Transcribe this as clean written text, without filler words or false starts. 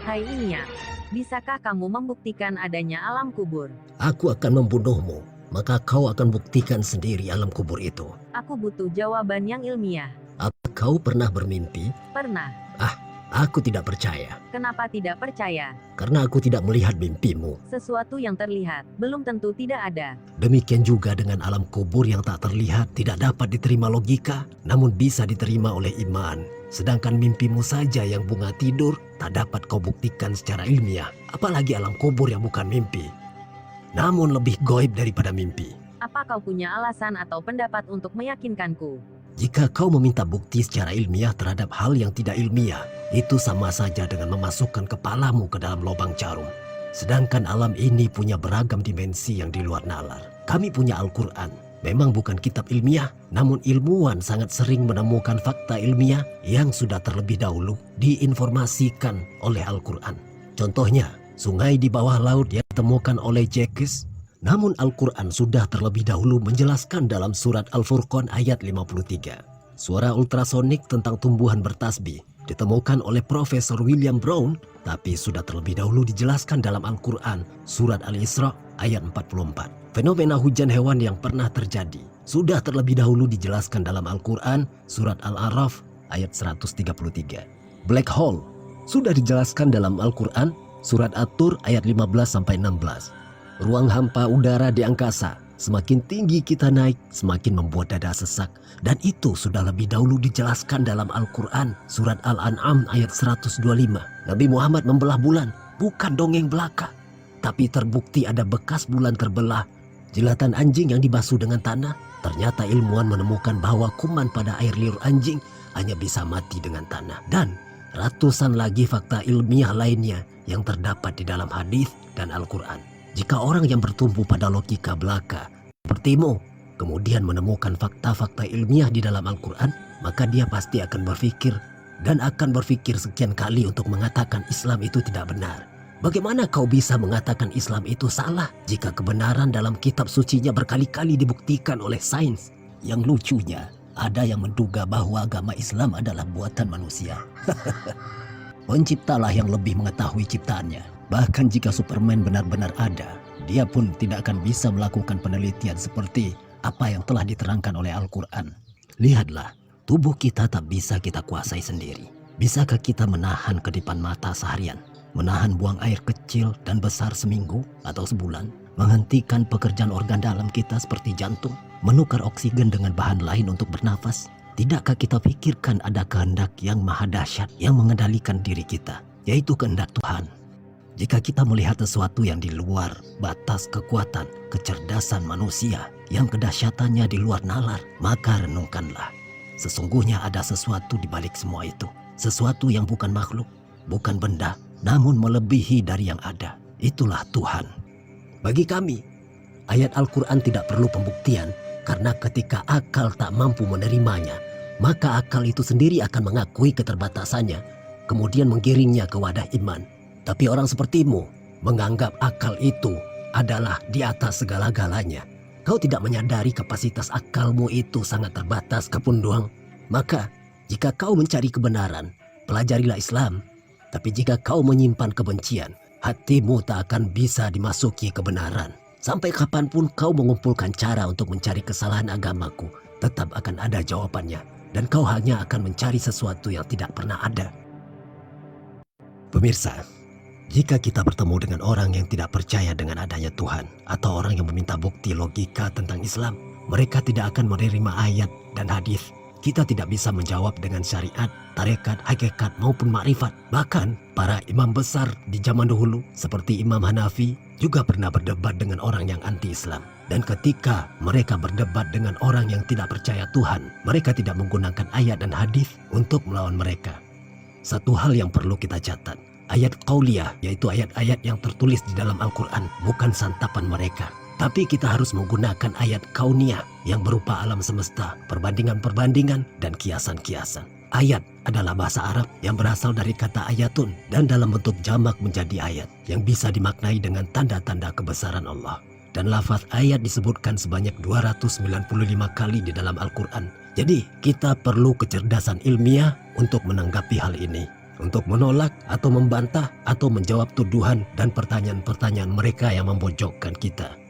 Hai Inya, bisakah kamu membuktikan adanya alam kubur? Aku akan membunuhmu, maka kau akan buktikan sendiri alam kubur itu. Aku butuh jawaban yang ilmiah. Apa kau pernah bermimpi? Pernah. Aku tidak percaya, Kenapa tidak percaya? karena aku tidak melihat mimpimu. Sesuatu yang terlihat, belum tentu tidak ada. Demikian juga dengan alam kubur yang tak terlihat, tidak dapat diterima logika, namun bisa diterima oleh iman. Sedangkan mimpimu saja yang bunga tidur, tak dapat kau buktikan secara ilmiah. Apalagi alam kubur yang bukan mimpi, namun lebih goib daripada mimpi. Apa kau punya alasan atau pendapat untuk meyakinkanku? Jika kau meminta bukti secara ilmiah terhadap hal yang tidak ilmiah, itu sama saja dengan memasukkan kepalamu ke dalam lubang jarum. Sedangkan alam ini punya beragam dimensi yang di luar nalar. Kami punya Al-Quran. Memang bukan kitab ilmiah, namun ilmuwan sangat sering menemukan fakta ilmiah yang sudah terlebih dahulu diinformasikan oleh Al-Quran. Contohnya, sungai di bawah laut yang ditemukan oleh Jekes. Namun Al-Quran sudah terlebih dahulu menjelaskan dalam surat Al-Furqan ayat 53. Suara ultrasonik tentang tumbuhan bertasbih ditemukan oleh Profesor William Brown, tapi sudah terlebih dahulu dijelaskan dalam Al-Quran surat Al-Isra ayat 44. Fenomena hujan hewan yang pernah terjadi sudah terlebih dahulu dijelaskan dalam Al-Quran surat Al-A'raf ayat 133. Black hole sudah dijelaskan dalam Al-Quran surat At-Tur ayat 15-16. Ruang hampa udara di angkasa, semakin tinggi kita naik, semakin membuat dada sesak. Dan itu sudah lebih dahulu dijelaskan dalam Al-Quran, surat Al-An'am ayat 125. Nabi Muhammad membelah bulan, bukan dongeng belaka. Tapi terbukti ada bekas bulan terbelah. Jilatan anjing yang dibasuh dengan tanah, ternyata ilmuwan menemukan bahwa kuman pada air liur anjing hanya bisa mati dengan tanah. Dan ratusan lagi fakta ilmiah lainnya yang terdapat di dalam hadis dan Al-Quran. Jika orang yang bertumbuh pada logika belaka sepertimu kemudian menemukan fakta-fakta ilmiah di dalam Al-Quran, maka dia pasti akan berpikir dan akan berpikir sekian kali untuk mengatakan Islam itu tidak benar. Bagaimana kau bisa mengatakan Islam itu salah jika kebenaran dalam kitab sucinya berkali-kali dibuktikan oleh sains? Yang lucunya, ada yang menduga bahwa agama Islam adalah buatan manusia. Penciptalah yang lebih mengetahui ciptaannya. Bahkan jika Superman benar-benar ada, dia pun tidak akan bisa melakukan penelitian seperti apa yang telah diterangkan oleh Al-Quran. Lihatlah, tubuh kita tak bisa kita kuasai sendiri. Bisakah kita menahan kedipan mata seharian? Menahan buang air kecil dan besar seminggu atau sebulan? Menghentikan pekerjaan organ dalam kita seperti jantung? Menukar oksigen dengan bahan lain untuk bernafas? Tidakkah kita pikirkan ada kehendak yang maha dahsyat yang mengendalikan diri kita, yaitu kehendak Tuhan? Jika kita melihat sesuatu yang di luar batas kekuatan, kecerdasan manusia, yang kedahsyatannya di luar nalar, maka renungkanlah. Sesungguhnya ada sesuatu di balik semua itu. Sesuatu yang bukan makhluk, bukan benda, namun melebihi dari yang ada. Itulah Tuhan. Bagi kami, ayat Al-Quran tidak perlu pembuktian, karena ketika akal tak mampu menerimanya, maka akal itu sendiri akan mengakui keterbatasannya, kemudian menggiringnya ke wadah iman. Tapi orang sepertimu menganggap akal itu adalah di atas segala-galanya. Kau tidak menyadari kapasitas akalmu itu sangat terbatas, Kepunduang. Maka, jika kau mencari kebenaran, pelajarilah Islam. Tapi jika kau menyimpan kebencian, hatimu tak akan bisa dimasuki kebenaran. Sampai kapanpun kau mengumpulkan cara untuk mencari kesalahan agamaku, tetap akan ada jawabannya. Dan kau hanya akan mencari sesuatu yang tidak pernah ada. Pemirsa, jika kita bertemu dengan orang yang tidak percaya dengan adanya Tuhan, atau orang yang meminta bukti logika tentang Islam, mereka tidak akan menerima ayat dan hadis. Kita tidak bisa menjawab dengan syariat, tarekat, hakikat maupun makrifat. Bahkan para imam besar di zaman dahulu seperti Imam Hanafi juga pernah berdebat dengan orang yang anti-Islam. Dan ketika mereka berdebat dengan orang yang tidak percaya Tuhan, mereka tidak menggunakan ayat dan hadis untuk melawan mereka. Satu hal yang perlu kita catat, ayat qauliyah, yaitu ayat-ayat yang tertulis di dalam Al-Quran, bukan santapan mereka. Tapi kita harus menggunakan ayat kauniyah yang berupa alam semesta, perbandingan-perbandingan, dan kiasan-kiasan. Ayat adalah bahasa Arab yang berasal dari kata ayatun dan dalam bentuk jamak menjadi ayat yang bisa dimaknai dengan tanda-tanda kebesaran Allah. Dan lafaz ayat disebutkan sebanyak 295 kali di dalam Al-Quran. Jadi kita perlu kecerdasan ilmiah untuk menanggapi hal ini. untuk menolak atau membantah atau menjawab tuduhan dan pertanyaan-pertanyaan mereka yang memojokkan kita.